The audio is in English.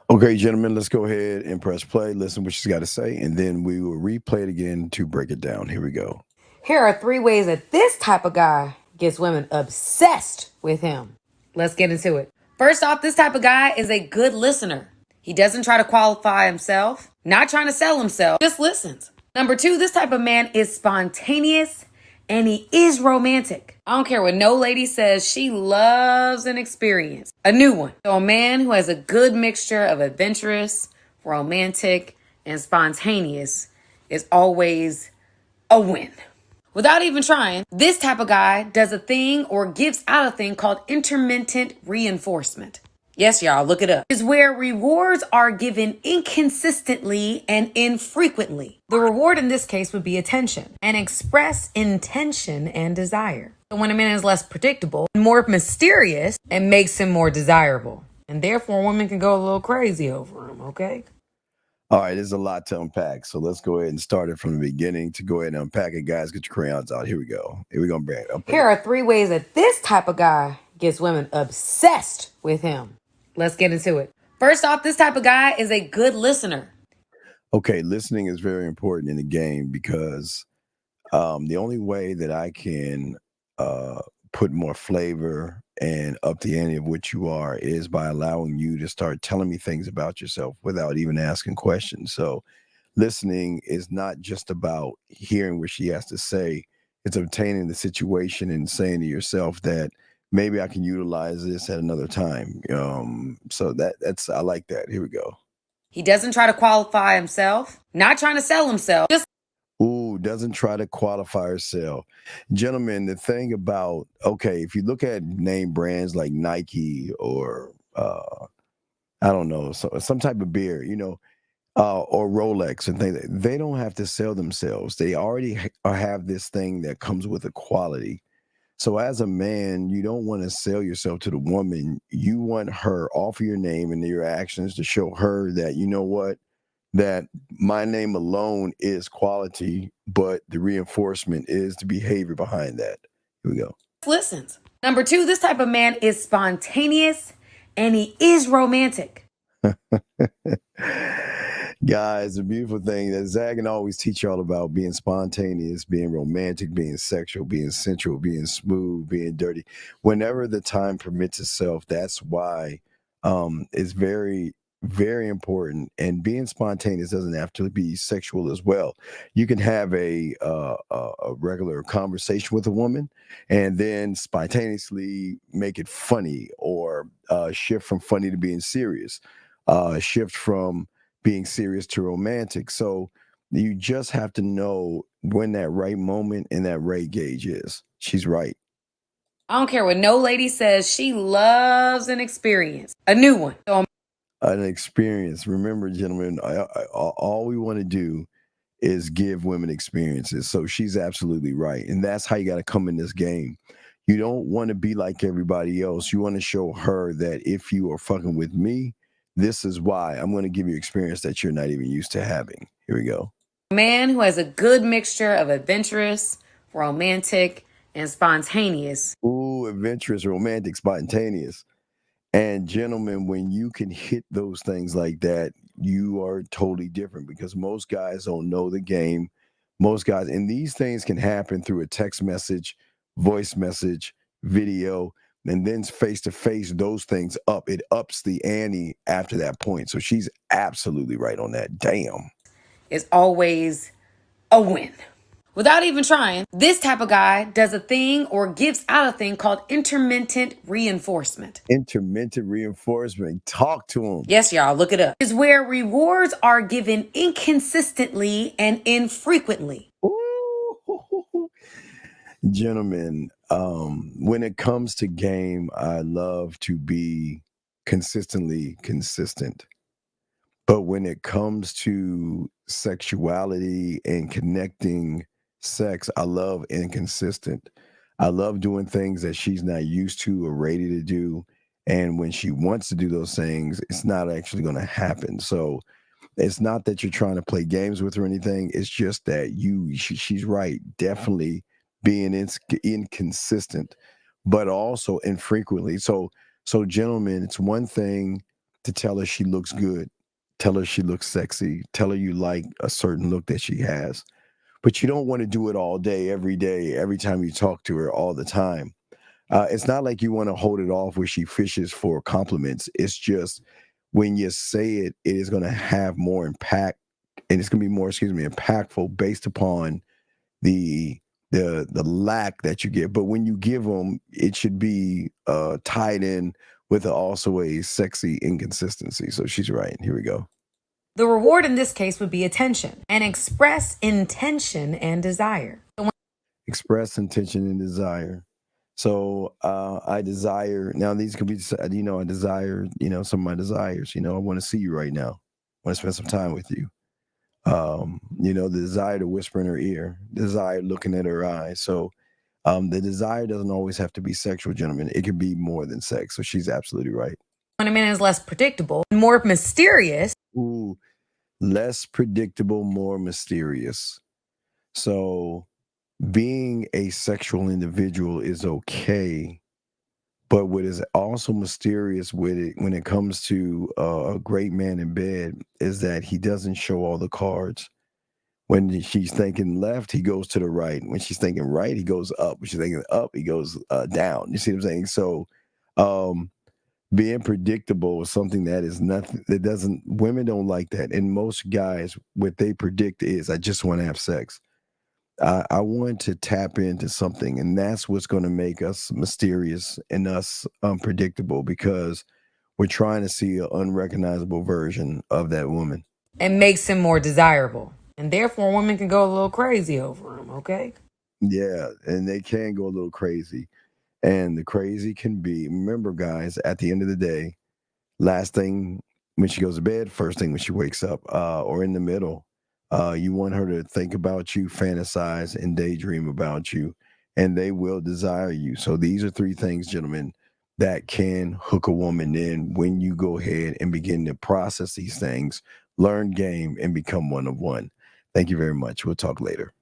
Okay, gentlemen, let's go ahead and press play, listen what she's got to say, and then we will replay it again to break it down. Here we go. Here are three ways that this type of guy gets women obsessed with him. Let's get into it. First off, this type of guy is a good listener. He doesn't try to qualify himself, not trying to sell himself, just listens. Number two, this type of man is spontaneous and he is romantic. I don't care what no lady says, she loves an experience, a new one. So a man who has a good mixture of adventurous, romantic, and spontaneous is always a win. Without even trying, this type of guy does a thing or gives out a thing called intermittent reinforcement. Yes, y'all, look it up. Is where rewards are given inconsistently and infrequently. The reward in this case would be attention and express intention and desire. So when a man is less predictable, more mysterious, it makes him more desirable. And therefore, women can go a little crazy over him, okay? All right, there's a lot to unpack, so let's go ahead and start it from the beginning. To go ahead and unpack it, guys, get your crayons out. Here we go. Here we go. Here are three ways that this type of guy gets women obsessed with him. Let's get into it. First off, this type of guy is a good listener. Okay, listening is very important in the game because the only way that I can put more flavor and up the ante of what you are is by allowing you to start telling me things about yourself without even asking questions. So listening is not just about hearing what she has to say, it's obtaining the situation and saying to yourself that maybe I can utilize this at another time. So that's I like that. Here we go. He doesn't try to qualify himself, not trying to sell himself, just Ooh, doesn't try to qualify or sell. Gentlemen, the thing about, okay, if you look at name brands like Nike or I don't know, some type of beer, or Rolex and things, they don't have to sell themselves. They already have this thing that comes with a quality. So as a man, you don't want to sell yourself to the woman. You want her off of your name and your actions to show her that, you know what, that my name alone is quality, but the reinforcement is the behavior behind that. Here we go. listens. Number two, this type of man is spontaneous and he is romantic. Guys, the beautiful thing that Zach can always teach y'all about being spontaneous, being romantic, being sexual, being sensual, being smooth, being dirty. Whenever the time permits itself, that's why it's very, very important. And being spontaneous doesn't have to be sexual as well. You can have a regular conversation with a woman and then spontaneously make it funny or shift from funny to being serious, shift from being serious to romantic. So you just have to know when that right moment and that right gauge is. She's right. I don't care what no lady says, she loves an experience, a new one. So An experience. Remember, gentlemen, all we want to do is give women experiences. So she's absolutely right. And that's how you got to come in this game. You don't want to be like everybody else. You want to show her that if you are fucking with me, this is why I'm going to give you experience that you're not even used to having. Here we go. a man who has a good mixture of adventurous, romantic, and spontaneous. Ooh, adventurous, romantic, spontaneous. And gentlemen, when you can hit those things like that, you are totally different because most guys don't know the game. Most guys, and these things can happen through a text message, voice message, video, and then face to face, those things up. It ups the ante after that point. So she's absolutely right on that. Damn. Is always a win. Without even trying, this type of guy does a thing or gives out a thing called intermittent reinforcement. Intermittent reinforcement. Talk to him. Yes, y'all, look it up. Is where rewards are given inconsistently and infrequently. Ooh. Gentlemen, when it comes to game, I love to be consistently consistent. But when it comes to sexuality and connecting sex, I love inconsistent. I love doing things that she's not used to or ready to do. And when she wants to do those things, it's not actually going to happen. So it's not that you're trying to play games with her or anything. It's just that she's right. Definitely being inconsistent, but also infrequently. So gentlemen, it's one thing to tell her she looks good, tell her she looks sexy, tell her you like a certain look that she has. But you don't want to do it all day, every time you talk to her, all the time. It's not like you want to hold it off where she fishes for compliments. It's just when you say it, it is going to have more impact, and it's going to be more, impactful based upon the the lack that you give. But when you give them, it should be tied in with also a sexy inconsistency. So she's right. Here we go. The reward in this case would be attention and express intention and desire. Express intention and desire. So I desire, now these could be, I desire, some of my desires, I want to see you right now. I want to spend some time with you. The desire to whisper in her ear, desire looking at her eyes. So the desire doesn't always have to be sexual, gentlemen. It can be more than sex. So she's absolutely right. When a man is less predictable, more mysterious. Ooh, less predictable, more mysterious. So being a sexual individual is okay, but what is also mysterious with it when it comes to a great man in bed is that he doesn't show all the cards. When she's thinking left, he goes to the right. When she's thinking right, he goes up. When she's thinking up, he goes down. You see what I'm saying? So um, being predictable is something that is nothing, that doesn't, women don't like that. And most guys, what they predict is, I just want to have sex. I want to tap into something, and that's what's going to make us mysterious and us unpredictable, because we're trying to see an unrecognizable version of that woman. And makes him more desirable. And therefore, women can go a little crazy over him, okay? Yeah, and they can go a little crazy. And the crazy can be, remember, guys, at the end of the day, last thing when she goes to bed, first thing when she wakes up, or in the middle. You want her to think about you, fantasize, and daydream about you, and they will desire you. So these are three things, gentlemen, that can hook a woman in when you go ahead and begin to process these things, learn game, and become one of one. Thank you very much. We'll talk later.